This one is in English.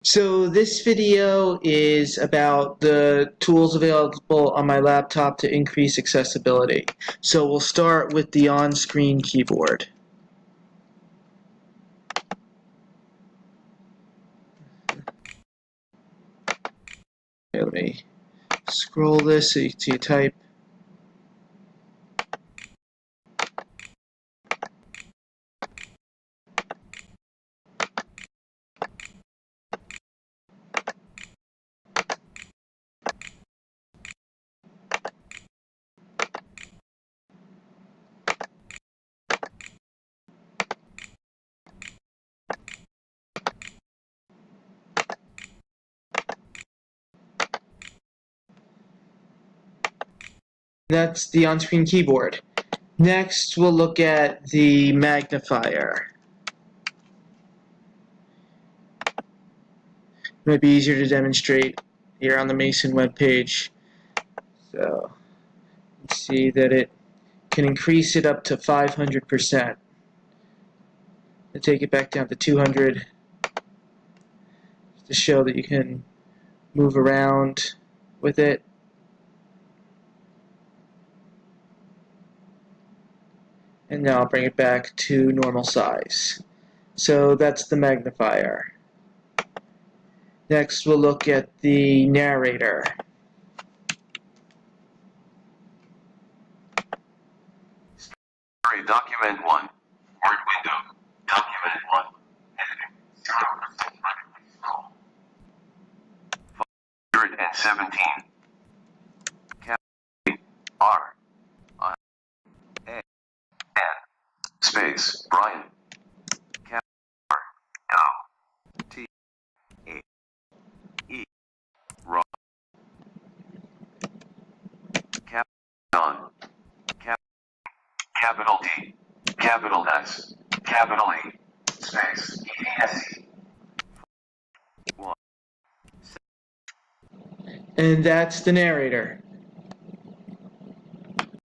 So this video is about the tools available on my laptop to increase accessibility. So we'll start with the on-screen keyboard. Okay, let me scroll this so you can see a type. That's the on-screen keyboard. Next, we'll look at the magnifier. It might be easier to demonstrate here on the Mason webpage. So, you see that it can increase it up to 500%. And take it back down to 200 to show that you can move around with it. And now I'll bring it back to normal size. So that's the magnifier. Next we'll look at the narrator. Sorry, document 1. Word window. Document 1. Editing. 0% vertically scroll. 517. Cap R I A N space Brian. Cap R O T A E Ron. Cap on. Cap capital D. Capital S. Capital E. Space EDSE. 1. And that's the narrator.